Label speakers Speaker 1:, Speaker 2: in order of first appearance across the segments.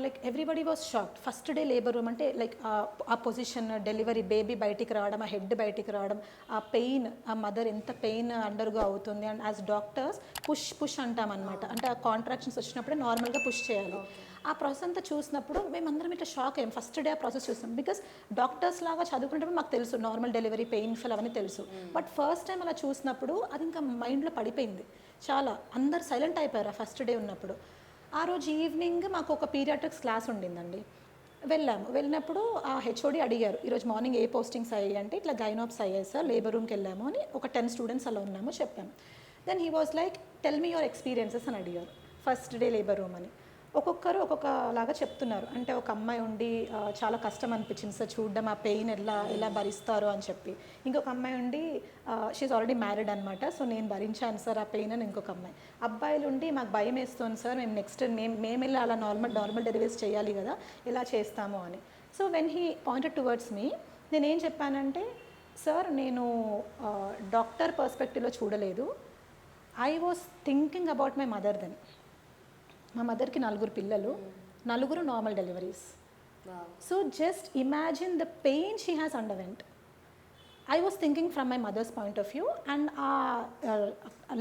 Speaker 1: Like everybody was shocked. First day labour room అంటే like ఆ position, delivery, baby బయటికి రావడం, ఆ హెడ్ బయటికి రావడం, ఆ పెయిన్, ఆ మదర్ ఎంత పెయిన్ అండర్గో అవుతుంది. అండ్ యాజ్ డాక్టర్స్ పుష్ అంటాం అనమాట. అంటే ఆ కాంట్రాక్షన్స్ వచ్చినప్పుడే నార్మల్గా పుష్ చేయాలి. ఆ ప్రాసెస్ అంతా చూసినప్పుడు మేమందరం ఇట్లా షాక్ అయ్యాం. ఫస్ట్ డే ఆ ప్రాసెస్ చూస్తాం. బికాస్ డాక్టర్స్ లాగా చదువుకునేటప్పుడు మాకు తెలుసు నార్మల్ డెలివరీ, పెయిన్ఫుల్ అవన్నీ తెలుసు. బట్ ఫస్ట్ టైం అలా చూసినప్పుడు అది ఇంకా మైండ్లో పడిపోయింది. చాలా అందరు సైలెంట్ అయిపోయారు ఆ ఫస్ట్ డే ఉన్నప్పుడు. ఆ రోజు ఈవినింగ్ మాకు ఒక పీరియాట్రిక్స్ క్లాస్ ఉండిందండి. వెళ్ళినప్పుడు ఆ హెచ్ఓడి అడిగారు, ఈరోజు మార్నింగ్ ఏ పోస్టింగ్స్ అయ్యాయి అంటే ఇట్లా గైనాప్స్ అయ్యాయి సార్, లేబర్ రూమ్కి వెళ్ళాము అని. ఒక 10 స్టూడెంట్స్ అలా ఉన్నాము చెప్పాము. Then he was like tell me your experiences అని అడిగారు. ఫస్ట్ డే లేబర్ రూమ్ అని ఒక్కొక్కరు ఒక్కొక్కలాగా చెప్తున్నారు. అంటే ఒక అమ్మాయి ఉండి చాలా కష్టం అనిపించింది సార్ చూడడం, ఆ పెయిన్ ఎలా భరిస్తారు అని చెప్పి. ఇంకొక అమ్మాయి ఉండి షీఈ్ ఆల్రెడీ మ్యారీడ్ అనమాట, సో నేను భరించాను సార్ ఆ పెయిన్ అని ఇంకొక అమ్మాయి. అబ్బాయిలు ఉండి మాకు భయం వేస్తుంది సార్, మేము నెక్స్ట్ మేము వెళ్ళి అలా నార్మల్ డెలివరీస్ చేయాలి కదా, ఎలా చేస్తాము అని. So when he pointed towards me, నేనేం చెప్పానంటే సార్ నేను డాక్టర్ పర్స్పెక్టివ్లో చూడలేదు, I was thinking about my mother then. మా మదర్కి 4 పిల్లలు, 4 normal deliveries. So just imagine the pain she has underwent. I was thinking from my mother's point of view. And ఆ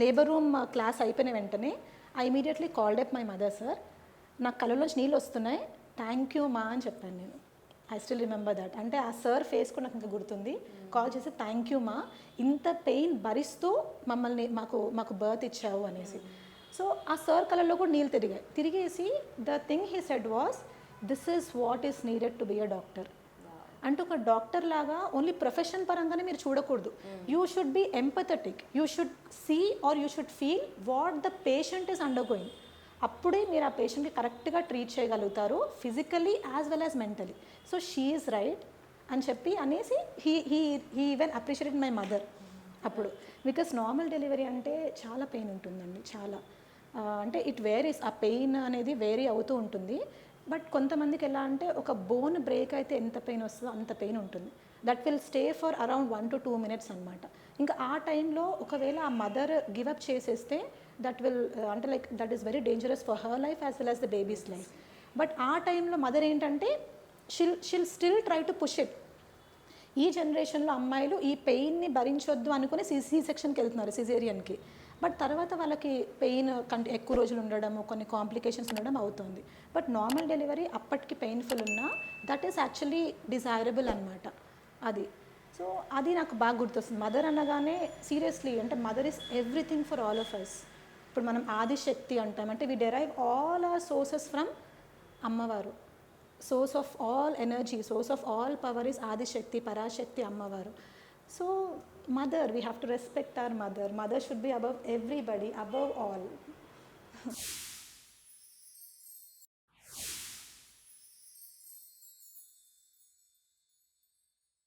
Speaker 1: labour room class అయిపోయిన వెంటనే I immediately called up my mother. Sir నాకు కళ్ళలోంచి నీళ్ళు వస్తున్నాయి, థ్యాంక్ యూ మా అని చెప్పాను నేను. I still remember that. అంటే ఆ సార్ ఫేస్ కూడా నాకు ఇంకా గుర్తుంది. కాల్ చేసి థ్యాంక్ యూ మా, ఇంత పెయిన్ భరిస్తూ మాకు బర్త్ ఇచ్చావు అనేసి. సో ఆ సార్ కళల్లో కూడా నీళ్ళు తిరిగేసి the thing he said was, this is what is needed to be a doctor. అంటే ఒక డాక్టర్ లాగా ఓన్లీ ప్రొఫెషన్ పరంగానే మీరు చూడకూడదు. You should be empathetic, you should see or you should feel what the patient is undergoing. అప్పుడే మీరు ఆ పేషెంట్కి కరెక్ట్గా ట్రీట్ చేయగలుగుతారు, physically as well as mentally. So she is right అని చెప్పి అనేసి he even appreciated my mother అప్పుడు. బికాస్ నార్మల్ డెలివరీ అంటే చాలా పెయిన్ ఉంటుందండి, చాలా. అంటే ఇట్ వేరీస్, ఆ పెయిన్ అనేది వేరీ అవుతూ ఉంటుంది. బట్ కొంతమందికి ఎలా అంటే ఒక బోన్ బ్రేక్ అయితే ఎంత పెయిన్ వస్తుందో అంత పెయిన్ ఉంటుంది. That will stay for around 1 to 2 minutes అనమాట. ఇంకా ఆ టైంలో ఒకవేళ ఆ మదర్ గివప్ చేసేస్తే దట్ విల్ అంటే like that is very dangerous for her life as well as the babies life. But ఆ టైంలో మదర్ ఏంటంటే షిల్ still try to push it. ఈ జనరేషన్లో అమ్మాయిలు ఈ పెయిన్ని భరించొద్దు అనుకుని సి సెక్షన్కి వెళ్తున్నారు, సిజేరియన్కి. బట్ తర్వాత వాళ్ళకి పెయిన్ ఎక్కువ రోజులు ఉండడం, కొన్ని కాంప్లికేషన్స్ ఉండడం అవుతుంది. బట్ నార్మల్ డెలివరీ అప్పటికి పెయిన్ఫుల్ ఉన్నా దట్ ఈస్ యాక్చువల్లీ డిజైరబుల్ అనమాట అది. సో అది నాకు బాగా గుర్తొస్తుంది. మదర్ అనగానే సీరియస్లీ అంటే mother is everything for all of us. ఇప్పుడు మనం ఆదిశక్తి అంటాం, అంటే we derive all our sources from అమ్మవారు. Source of all energy, source of all power is Adishakti, Parashakti అమ్మవారు. So mother, we have to respect our mother. Mother should be above everybody, above all.